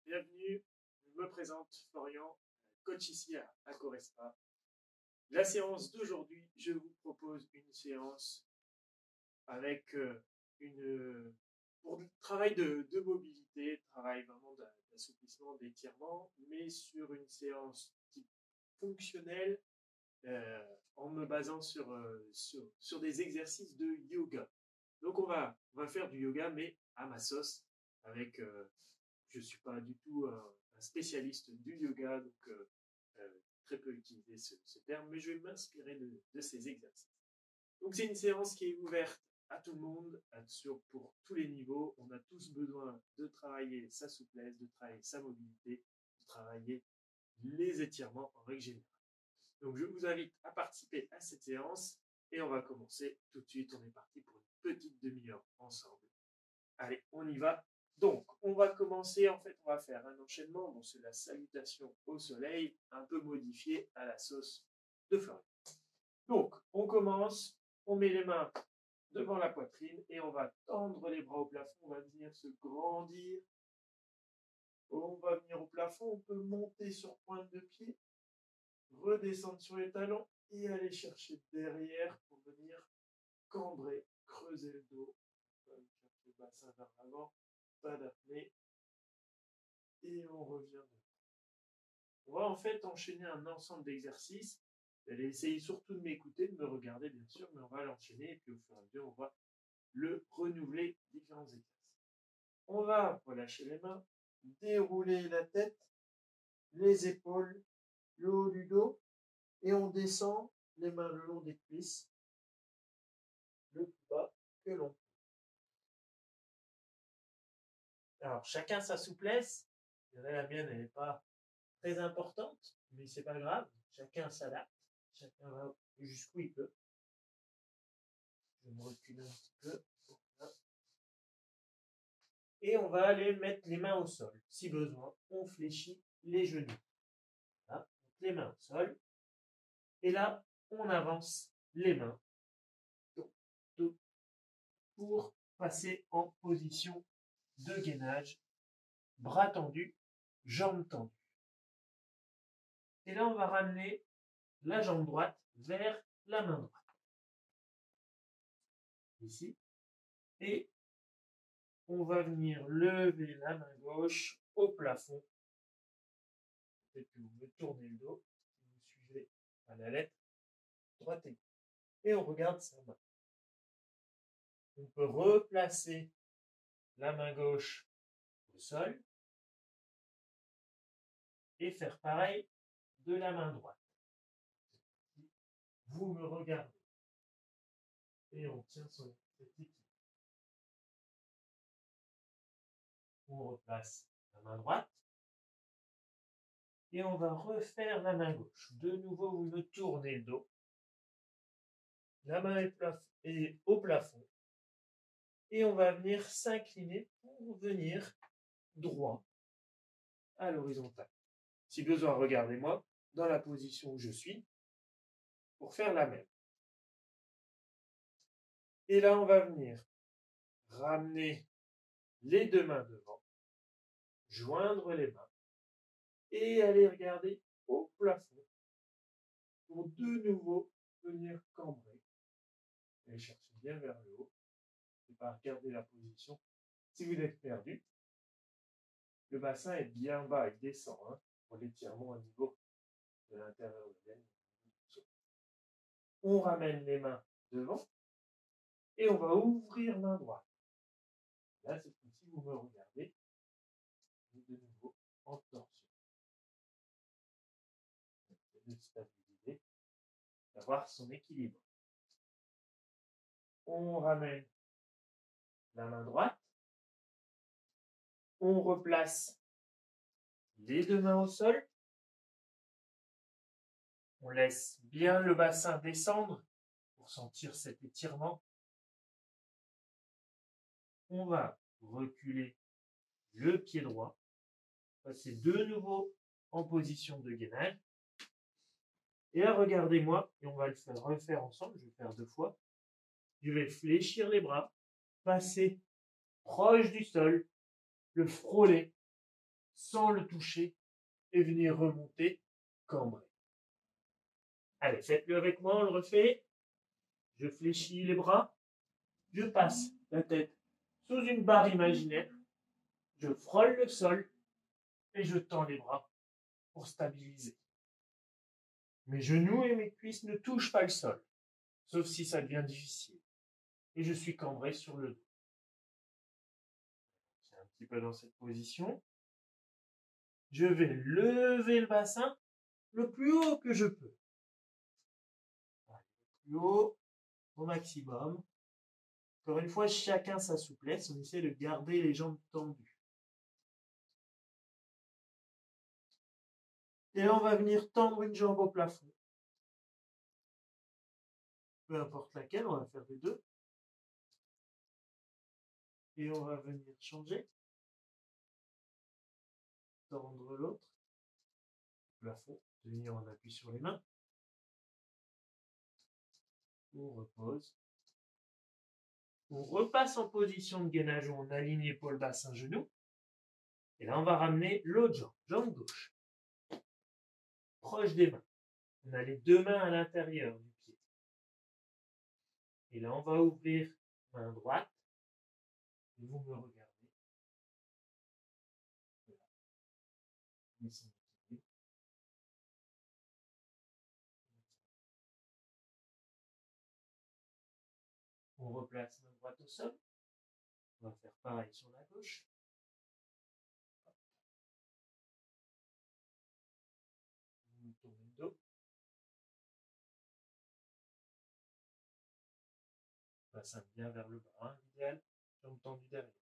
bienvenue, je me présente Florian, coach ici à Corespa. La séance d'aujourd'hui, je vous propose une séance avec pour le travail de mobilité, travail vraiment d'assouplissement, d'étirement, mais sur une séance type fonctionnelle en me basant sur des exercices de yoga. Donc on va faire du yoga, mais à ma sauce, avec je ne suis pas du tout un spécialiste du yoga, donc très peu utiliser ce terme, mais je vais m'inspirer de ces exercices. Donc c'est une séance qui est ouverte à tout le monde, pour tous les niveaux. On a tous besoin de travailler sa souplesse, de travailler sa mobilité, de travailler les étirements en règle générale. Donc je vous invite à participer à cette séance et on va commencer tout de suite. On est parti pour une petite demi-heure ensemble. Allez, on y va. Donc, on va commencer, en fait, on va faire un enchaînement. Bon, c'est la salutation au soleil, un peu modifiée à la sauce de Florian. Donc, on commence, on met les mains devant la poitrine et on va tendre les bras au plafond. On va venir se grandir. On va venir au plafond. On peut monter sur pointe de pied, redescendre sur les talons et aller chercher derrière pour venir cambrer, creuser le dos. On va chercher le bassin vers l'avant. Pas d'apnée et on revient devant. On va en fait enchaîner un ensemble d'exercices. Vous allez essayer surtout de m'écouter, de me regarder bien sûr, mais on va l'enchaîner et puis au fur et à mesure on va le renouveler différents exercices. On va relâcher les mains, dérouler la tête, les épaules, le haut du dos et on descend les mains le long des cuisses, le plus bas que l'on peut. Alors chacun sa souplesse. La mienne elle n'est pas très importante, mais c'est pas grave. Chacun s'adapte. Chacun va jusqu'où il peut. Je me recule un petit peu. Et on va aller mettre les mains au sol. Si besoin, on fléchit les genoux. Voilà. Les mains au sol. Et là, on avance les mains pour passer en position de gainage. Bras tendus, jambes tendues. Et là, on va ramener la jambe droite vers la main droite. Ici. Et on va venir lever la main gauche au plafond. Peut-être que vous me tournez le dos, si vous suivez à la lettre, droite et gauche. Et on regarde sa main. On peut replacer la main gauche au sol et faire pareil de la main droite. Vous me regardez. Et on tient son équilibre. On replace la main droite. Et on va refaire la main gauche. De nouveau, vous me tournez le dos. La main est au plafond. Et on va venir s'incliner pour venir droit à l'horizontale. Si besoin, regardez-moi dans la position où je suis pour faire la même. Et là, on va venir ramener les deux mains devant, joindre les mains et aller regarder au plafond pour de nouveau venir cambrer. Et chercher bien vers le haut. Et pas regarder la position. Si vous êtes perdu, le bassin est bien bas, il descend pour l'étirement au niveau de l'intérieur de l'aine. On ramène les mains devant et on va ouvrir main droite. Là, cette fois-ci, vous me regardez et de nouveau en torsion. De stabiliser, d'avoir son équilibre. On ramène la main droite. On replace les deux mains au sol. On laisse bien le bassin descendre pour sentir cet étirement. On va reculer le pied droit. Passer de nouveau en position de gainage. Et là, regardez-moi, et on va le refaire ensemble, je vais faire 2 fois. Je vais fléchir les bras, passer proche du sol, le frôler, sans le toucher et venir remonter, cambrer. Allez, faites-le avec moi, on le refait. Je fléchis les bras, je passe la tête sous une barre imaginaire, je frôle le sol et je tends les bras pour stabiliser. Mes genoux et mes cuisses ne touchent pas le sol, sauf si ça devient difficile. Et je suis cambré sur le dos. C'est un petit peu dans cette position. Je vais lever le bassin le plus haut que je peux. Le plus haut, au maximum. Encore une fois, chacun sa souplesse. On essaie de garder les jambes tendues. Et là, on va venir tendre une jambe au plafond. Peu importe laquelle, on va faire les deux. Et on va venir changer. Tendre l'autre. Plafond. Tenir en appui sur les mains. On repose. On repasse en position de gainage où on aligne épaule, bassin, genou. Et là, on va ramener l'autre jambe, jambe gauche. Proche des mains. On a les deux mains à l'intérieur du pied. Et là, on va ouvrir main droite. Et vous me regardez. Voilà. On replace main droite au sol. On va faire pareil sur la gauche. On tourne le dos. Bassin bien vers le bas, hein, l'idéal. Jambe tendue derrière.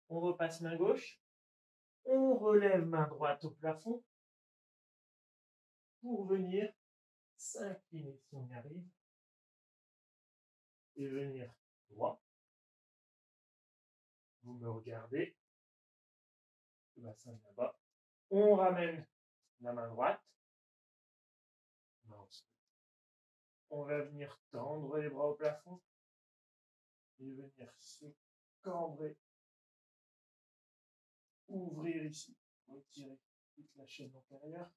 On repasse main gauche. On relève main droite au plafond. Pour venir s'incliner si on y arrive. Et venir droit. Vous me regardez. Le bassin bien bas. On ramène la main droite. On va venir tendre les bras au plafond. Et venir se cambrer. Ouvrir ici. Retirer toute la chaîne antérieure.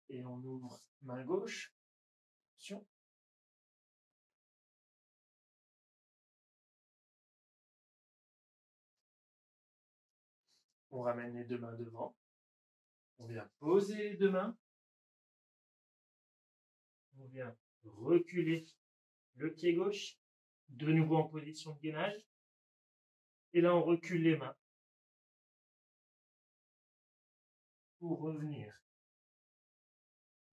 Et on ouvre main gauche. Attention. On ramène les deux mains devant. On vient poser les deux mains. On vient reculer le pied gauche. De nouveau en position de gainage. Et là, on recule les mains. Pour revenir.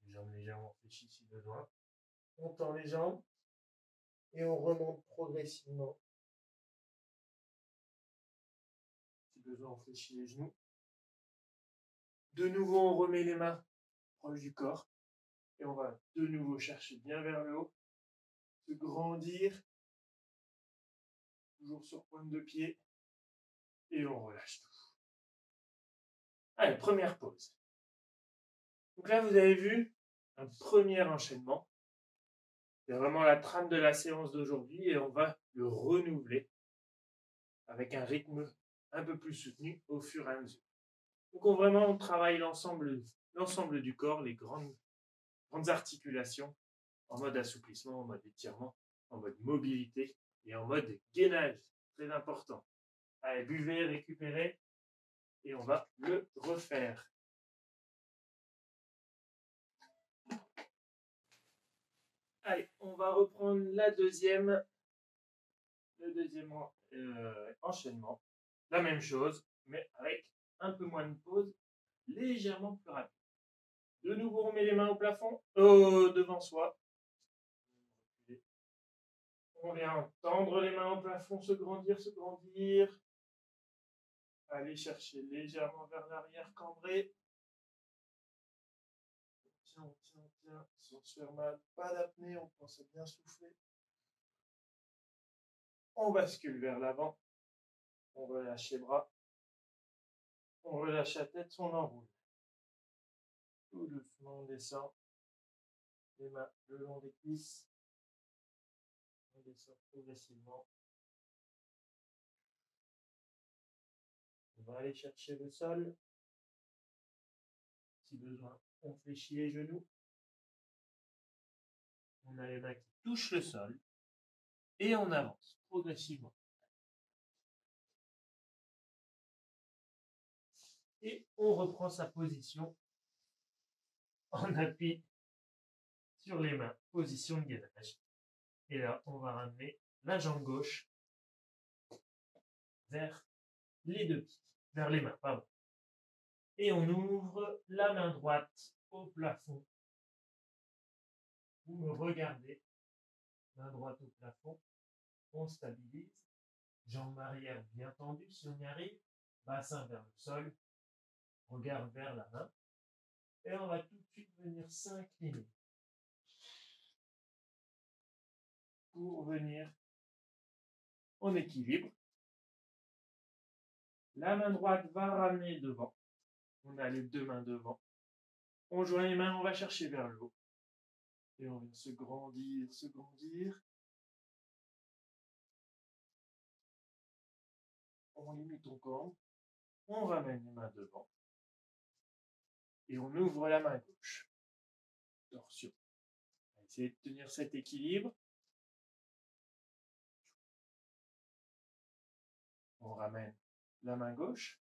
Les jambes légèrement fléchies si besoin. On tend les jambes. Et on remonte progressivement. Si besoin, on fléchit les genoux. De nouveau, on remet les mains proches du corps. Et on va de nouveau chercher bien vers le haut. Se grandir. Toujours sur pointe de pied. Et on relâche tout. Allez, première pause. Donc là, vous avez vu un premier enchaînement. C'est vraiment la trame de la séance d'aujourd'hui et on va le renouveler avec un rythme un peu plus soutenu au fur et à mesure. Donc on travaille l'ensemble du corps, les grandes articulations en mode assouplissement, en mode étirement, en mode mobilité et en mode gainage. Très important. Allez, buvez, récupérez et on va le refaire. Allez, on va reprendre le deuxième enchaînement. La même chose, mais avec un peu moins de pause, légèrement plus rapide. De nouveau, on met les mains au plafond, devant soi. On vient tendre les mains au plafond, se grandir. Allez chercher légèrement vers l'arrière, cambrer. Tiens, sans se faire mal, pas d'apnée, on pense à bien souffler. On bascule vers l'avant. On relâche les bras. On relâche la tête, on enroule. Tout doucement, on descend. Les mains le long des cuisses. On descend progressivement. On va aller chercher le sol. Si besoin, on fléchit les genoux. On a les mains qui touchent le sol. Et on avance progressivement. Et on reprend sa position en appui sur les mains, position de gainage. Et là, on va ramener la jambe gauche vers les deux pieds, vers les mains, pardon. Et on ouvre la main droite au plafond. Vous me regardez, main droite au plafond, on stabilise, jambe arrière bien tendue si on y arrive, bassin vers le sol, regard vers la main. Et on va tout de suite venir s'incliner pour venir en équilibre. La main droite va ramener devant. On a les deux mains devant. On joint les mains, on va chercher vers le haut. Et on vient se grandir, se grandir. On limite ton corps. On ramène les mains devant. Et on ouvre la main gauche. Torsion. On va essayer de tenir cet équilibre. On ramène la main gauche.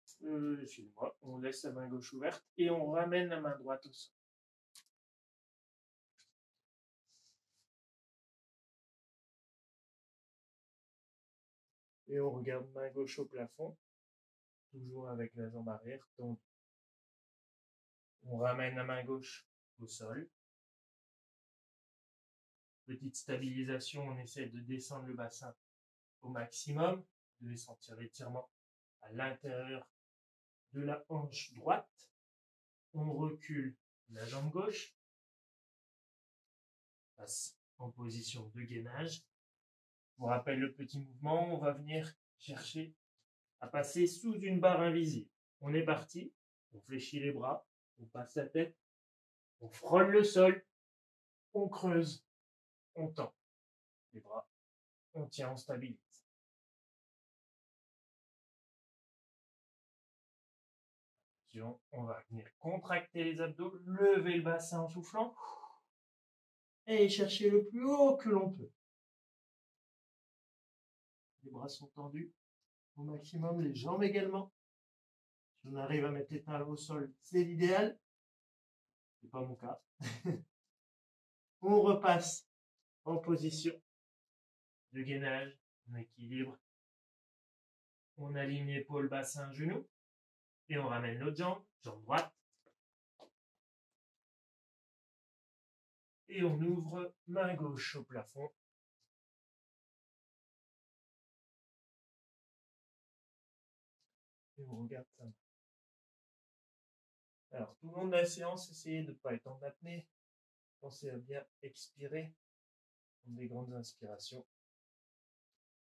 Excusez-moi, on laisse la main gauche ouverte et on ramène la main droite au sol. Et on regarde main gauche au plafond, toujours avec la jambe arrière tendue. On ramène la main gauche au sol. Petite stabilisation, on essaie de descendre le bassin au maximum. Vous devez sentir l'étirement à l'intérieur de la hanche droite. On recule la jambe gauche. Passe en position de gainage. Je vous rappelle le petit mouvement, on va venir chercher à passer sous une barre invisible. On est parti, on fléchit les bras, on passe la tête, on frôle le sol, on creuse, on tend les bras, on tient, on stabilise. On va venir contracter les abdos, lever le bassin en soufflant et chercher le plus haut que l'on peut. Les bras sont tendus au maximum, les jambes également. Si on arrive à mettre les talons au sol, c'est l'idéal. C'est pas mon cas. On repasse en position de gainage, en équilibre. On aligne épaule, bassin, genou. Et on ramène l'autre jambe, jambe droite. Et on ouvre main gauche au plafond. Et on regarde ça. Alors, tout le long de la séance, essayez de ne pas être en apnée. Pensez à bien expirer. Prendre des grandes inspirations.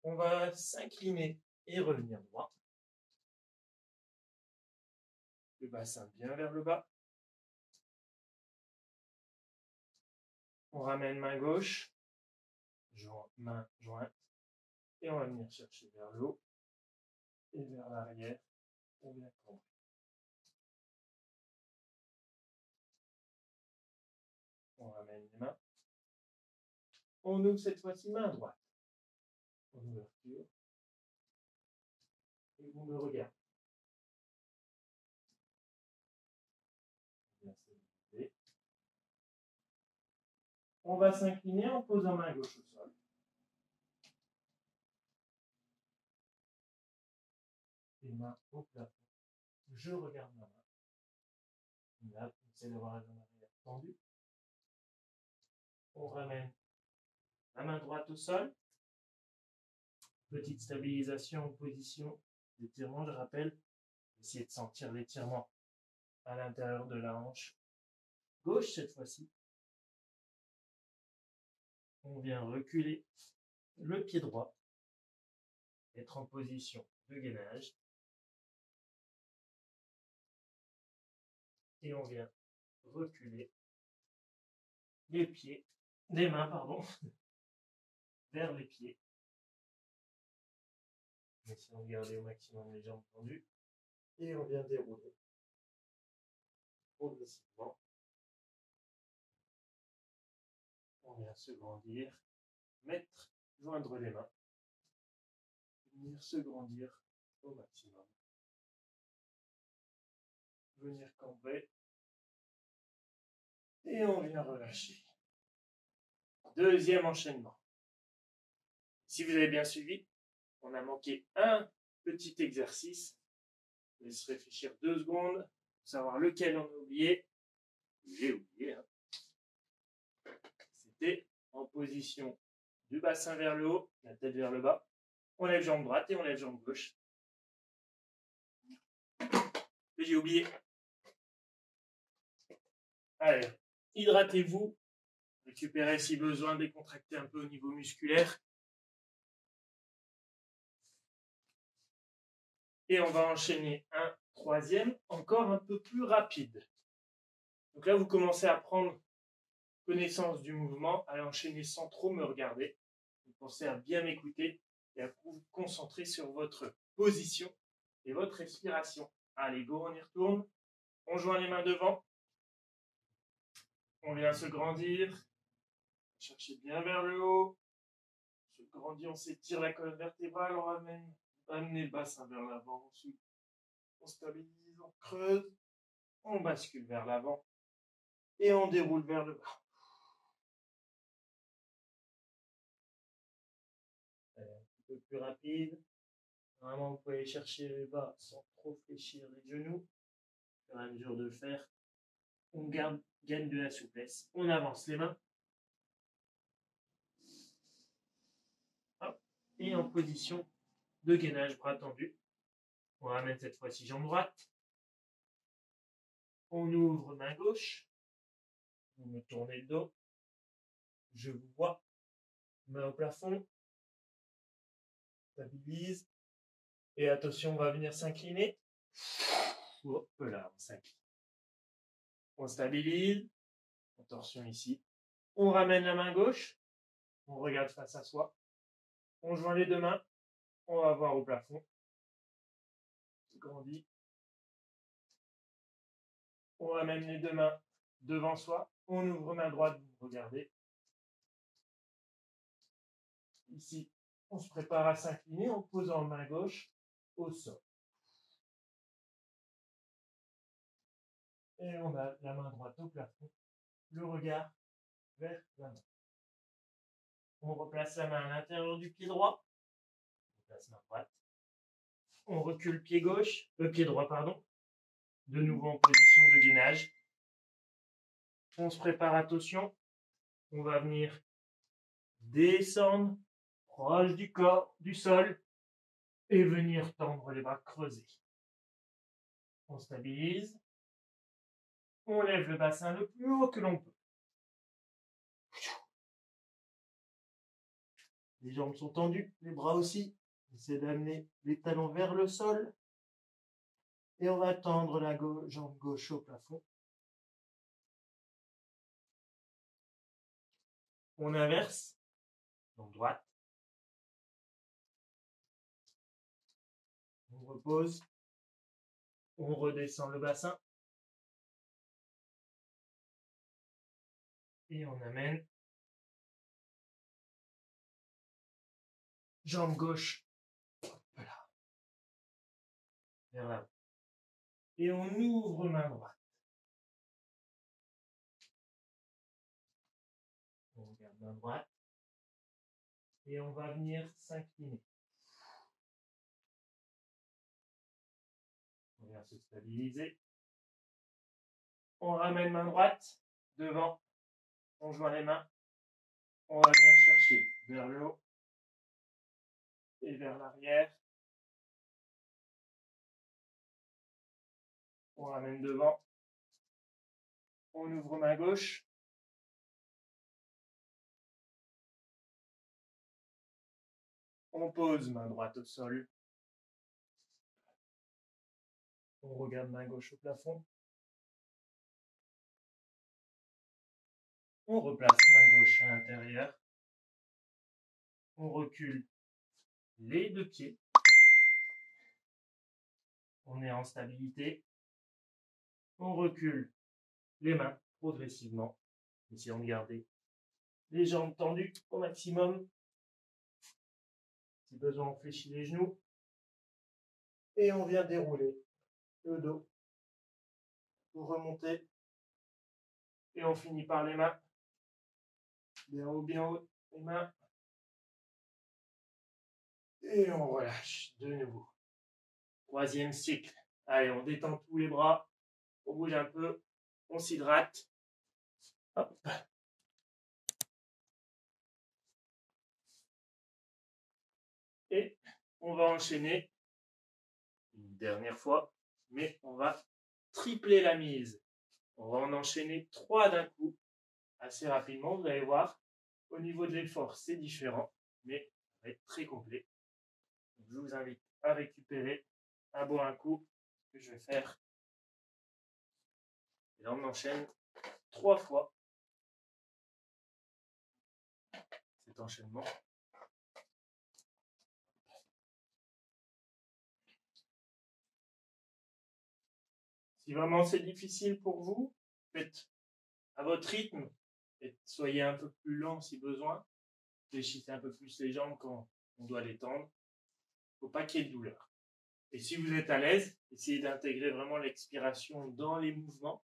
On va s'incliner et revenir droit. Le bassin bien vers le bas. On ramène main gauche, main jointe, et on va venir chercher vers le haut et vers l'arrière. On vient cambrer. On ramène les mains. On ouvre cette fois-ci main droite. En ouverture. Et vous me regardez. On va s'incliner en posant main gauche au sol. Les mains au plafond. Je regarde ma main. Là, on essaie d'avoir la jambe arrière tendue. On ramène la main droite au sol. Petite stabilisation en position d'étirement, je rappelle. Essayez de sentir l'étirement à l'intérieur de la hanche gauche cette fois-ci. On vient reculer le pied droit, être en position de gainage. Et on vient reculer les mains, vers les pieds. Essayons de garder au maximum les jambes tendues. Et on vient dérouler progressivement. On vient se grandir, mettre, joindre les mains, venir se grandir au maximum. Venir camber. Et on vient relâcher. Deuxième enchaînement. Si vous avez bien suivi, on a manqué un petit exercice. Je laisse réfléchir 2 secondes pour savoir lequel on a oublié. J'ai oublié. C'était en position du bassin vers le haut, la tête vers le bas. On lève jambe droite et on lève jambe gauche. J'ai oublié. Allez, hydratez-vous. Récupérez si besoin, décontractez un peu au niveau musculaire. Et on va enchaîner un troisième, encore un peu plus rapide. Donc là, vous commencez à prendre connaissance du mouvement, à l'enchaîner sans trop me regarder. Vous pensez à bien m'écouter et à vous concentrer sur votre position et votre respiration. Allez, go, on y retourne. On joint les mains devant. On vient se grandir. Cherchez bien vers le haut. On se grandit, on s'étire la colonne vertébrale, on ramène. Amenez le bassin vers l'avant. Ensuite, on stabilise, on creuse. On bascule vers l'avant. Et on déroule vers le bas. Un petit peu plus rapide. Vraiment, vous pouvez aller chercher le bas sans trop fléchir les genoux. Au fur et à mesure de le faire, on gagne de la souplesse. On avance les mains. Hop. Et en position de gainage, bras tendus. On ramène cette fois-ci jambe droite. On ouvre main gauche. Vous me tournez le dos. Je vous vois. Main au plafond. Stabilise. Et attention, on va venir s'incliner. Hop là, on s'incline. On stabilise. En torsion ici. On ramène la main gauche. On regarde face à soi. On joint les 2 mains. On va voir au plafond. On grandit. On ramène les 2 mains devant soi. On ouvre main droite, vous regardez. Ici, on se prépare à s'incliner en posant main gauche au sol. Et on a la main droite au plafond, le regard vers la main. On replace la main à l'intérieur du pied droit. On place main droite. On recule pied droit, pardon. De nouveau en position de gainage. On se prépare, attention. On va venir descendre proche du corps, du sol, et venir tendre les bras creusés. On stabilise. On lève le bassin le plus haut que l'on peut. Les jambes sont tendues, les bras aussi. Essayez d'amener les talons vers le sol. Et on va tendre la jambe gauche au plafond. On inverse. Jambe droite. On repose. On redescend le bassin. Et on amène. Jambe gauche. Voilà. Vers l'avant. Et on ouvre main droite. On regarde main droite. Et on va venir s'incliner. On vient se stabiliser. On ramène main droite devant. On joint les mains. On va venir chercher vers le haut et vers l'arrière. On ramène devant. On ouvre main gauche. On pose main droite au sol. On regarde main gauche au plafond. On replace main gauche à l'intérieur. On recule les 2 pieds. On est en stabilité. On recule les mains progressivement. Essayons de garder les jambes tendues au maximum. Si besoin, on fléchit les genoux. Et on vient dérouler le dos pour remonter. Et on finit par les mains. Bien haut, les mains. Et on relâche de nouveau. Troisième cycle. Allez, on détend tous les bras. On bouge un peu. On s'hydrate. Hop. Et on va enchaîner une dernière fois, mais on va tripler la mise. On va en enchaîner 3 d'un coup, assez rapidement, vous allez voir. Au niveau de l'effort, c'est différent, mais ça va être très complet. Donc, je vous invite à récupérer à boire un coup, ce que je vais faire. Et là, on enchaîne 3 fois cet enchaînement. Si vraiment c'est difficile pour vous, faites à votre rythme et soyez un peu plus lent si besoin. Fléchissez un peu plus les jambes quand on doit les tendre. Il ne faut pas qu'il y ait de douleur. Et si vous êtes à l'aise, essayez d'intégrer vraiment l'expiration dans les mouvements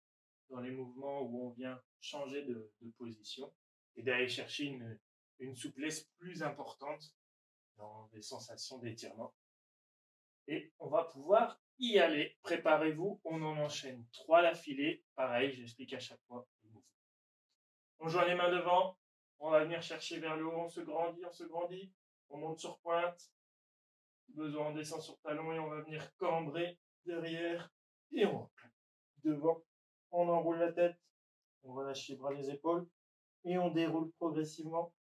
où on vient changer de position et d'aller chercher une souplesse plus importante dans des sensations d'étirement. Et on va pouvoir y aller. Préparez-vous, on en enchaîne 3 d'affilée. Pareil, j'explique à chaque fois le mouvement. On joint les mains devant, on va venir chercher vers le haut, on se grandit, on monte sur pointe. Besoin, on descend sur talon et on va venir cambrer derrière et on recule. Devant, on enroule la tête, on relâche les bras, les épaules et on déroule progressivement.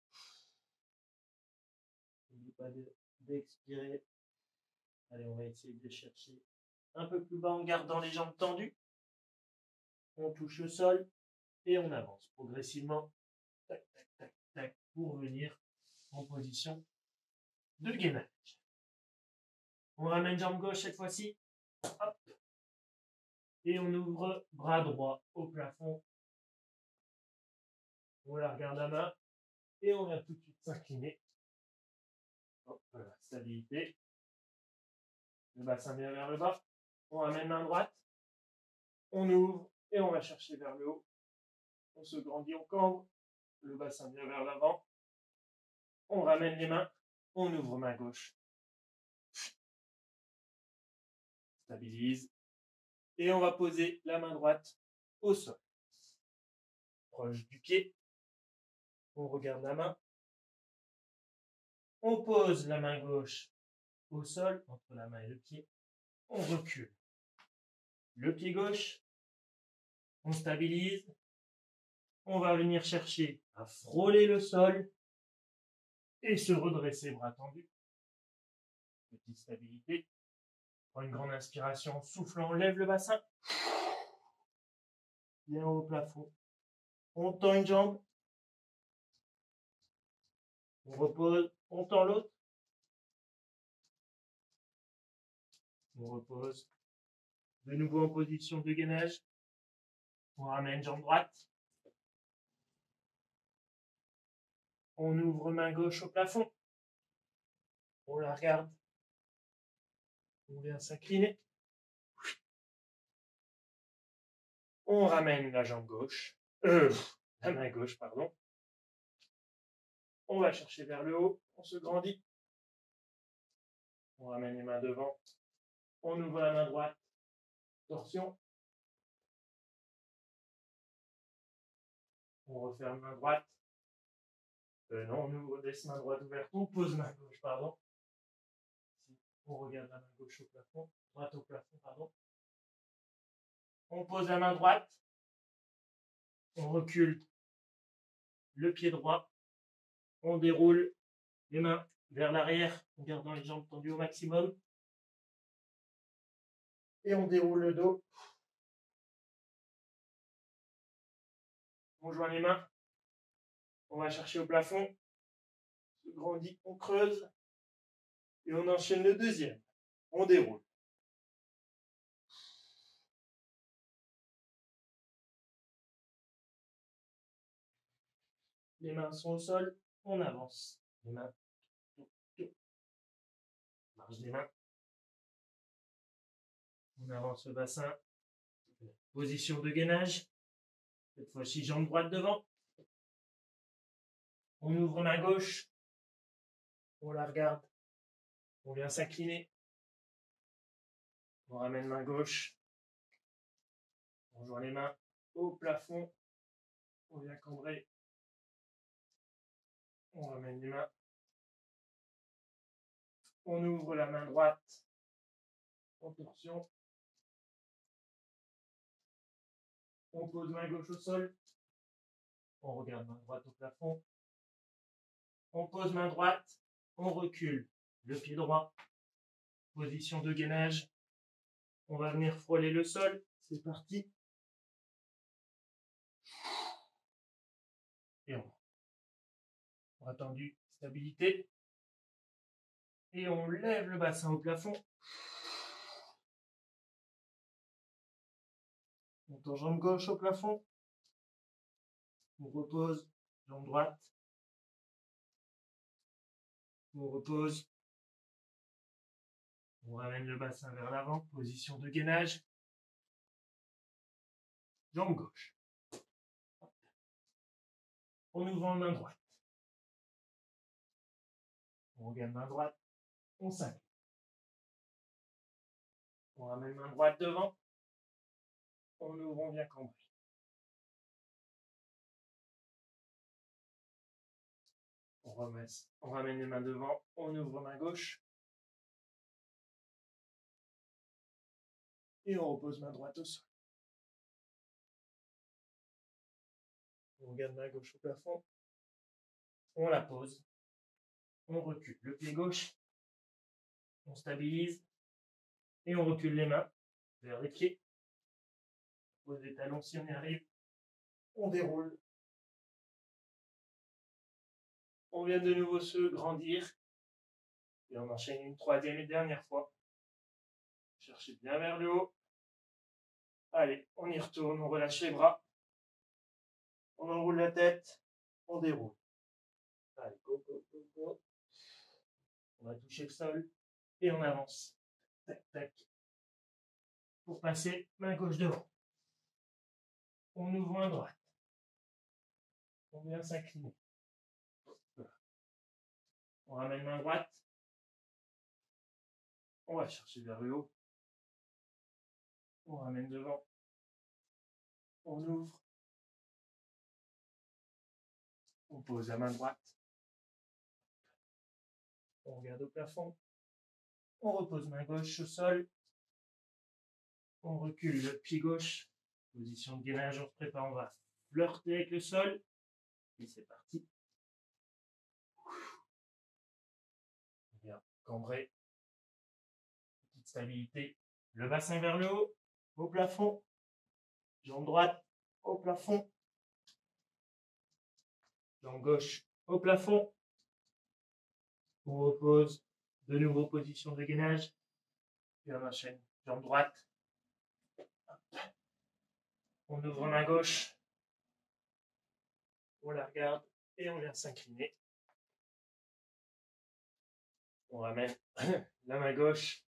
N'oubliez pas d'expirer. Allez, on va essayer de chercher un peu plus bas en gardant les jambes tendues. On touche le sol et on avance progressivement. Tac, tac, tac, tac, pour venir en position de gainage. On ramène jambe gauche cette fois-ci. Hop. Et on ouvre bras droit au plafond. On la regarde à main. Et on vient tout de suite s'incliner. Hop, voilà, stabilité. Le bassin bien vers le bas. On ramène main droite. On ouvre et on va chercher vers le haut. On se grandit, on cambre. Le bassin bien vers l'avant. On ramène les mains. On ouvre main gauche. Stabilise. Et on va poser la main droite au sol. Proche du pied. On regarde la main. On pose la main gauche au sol, entre la main et le pied. On recule. Le pied gauche. On stabilise. On va venir chercher à frôler le sol et se redresser, bras tendus. Petite stabilité. Prends une grande inspiration, soufflant, on lève le bassin. Bien au plafond. On tend une jambe. On repose, on tend l'autre. On repose. De nouveau en position de gainage. On ramène jambe droite. On ouvre main gauche au plafond. On la regarde. On vient s'incliner. On ramène la jambe gauche. La main gauche, pardon. On va chercher vers le haut. On se grandit. On ramène les mains devant. On ouvre la main droite. Torsion. On referme main droite. Non, on laisse main droite ouverte. On pose main gauche, pardon. On regarde la main gauche au plafond. Droite au plafond, pardon. On pose la main droite. On recule le pied droit. On déroule les mains vers l'arrière en gardant les jambes tendues au maximum. Et on déroule le dos. On joint les mains. On va chercher au plafond. On se grandit, on creuse. Et on enchaîne le deuxième. On déroule. Les mains sont au sol, on avance. Les mains, marche des mains. On avance le bassin. Position de gainage. Cette fois-ci, jambe droite devant. On ouvre main gauche. On la regarde. On vient s'incliner. On ramène main gauche. On joint les mains au plafond. On vient cambrer. On ramène les mains. On ouvre la main droite en torsion. On pose main gauche au sol. On regarde main droite au plafond. On pose main droite. On recule le pied droit. Position de gainage. On va venir frôler le sol. C'est parti. Et on bras tendu, stabilité. Et on lève le bassin au plafond. On tend jambe gauche au plafond. On repose, jambe droite. On repose. On ramène le bassin vers l'avant, position de gainage. Jambe gauche. On ouvre main droite. On regarde main droite. On s'incline. On ramène main droite devant. On ouvre, on vient cambrer. On ramène les mains devant. On ouvre main gauche. Et on repose main droite au sol. On regarde main gauche au plafond. On la pose. On recule le pied gauche. On stabilise. Et on recule les mains vers les pieds. On pose les talons si on y arrive. On déroule. On vient de nouveau se grandir. Et on enchaîne une troisième et dernière fois. Cherchez bien vers le haut. Allez, on y retourne, on relâche les bras. On enroule la tête. On déroule. Allez, go, go, go, go. On va toucher le sol. Et on avance. Tac, tac. Pour passer, main gauche devant. On ouvre main droite. On vient s'incliner. On ramène main droite. On va chercher vers le haut. On ramène devant. On ouvre. On pose la main droite. On regarde au plafond. On repose main gauche au sol. On recule le pied gauche. Position de gainage, on se prépare, on va flirter avec le sol. Et c'est parti. Bien, cambrer. Petite stabilité. Le bassin vers le haut, au plafond. Jambe droite au plafond. Jambe gauche au plafond. On repose. De nouveau, position de gainage. Puis on enchaîne. Jambe droite. On ouvre main gauche. On la regarde et on vient s'incliner. On ramène la main gauche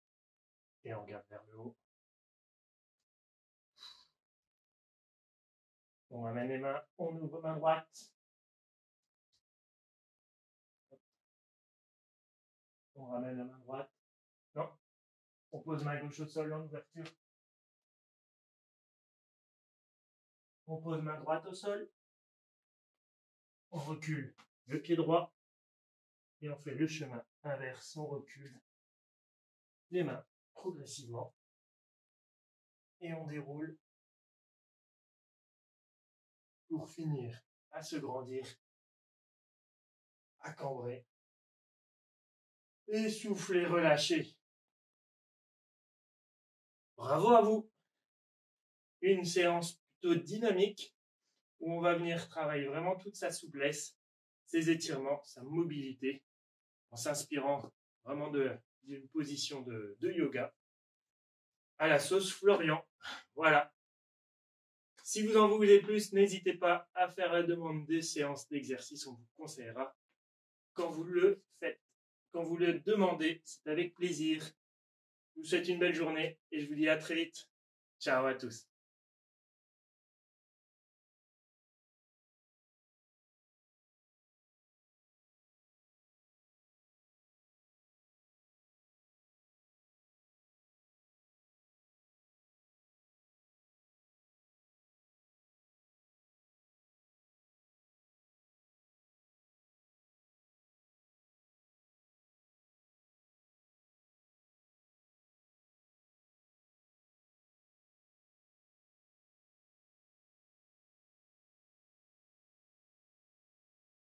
et on regarde vers le haut. On ramène les mains, on ouvre main droite. On ramène la main droite. Non. On pose main gauche au sol en ouverture. On pose main droite au sol. On recule le pied droit. Et on fait le chemin inverse. On recule les mains progressivement. Et on déroule pour finir à se grandir, à cambrer. Et souffler, relâcher. Bravo à vous. Une séance plutôt dynamique où on va venir travailler vraiment toute sa souplesse, ses étirements, sa mobilité, en s'inspirant vraiment d'une position de yoga à la sauce Florian. Voilà. Si vous en voulez plus, n'hésitez pas à faire la demande des séances d'exercice. On vous conseillera quand vous le faites. Quand vous le demandez, c'est avec plaisir. Je vous souhaite une belle journée et je vous dis à très vite. Ciao à tous.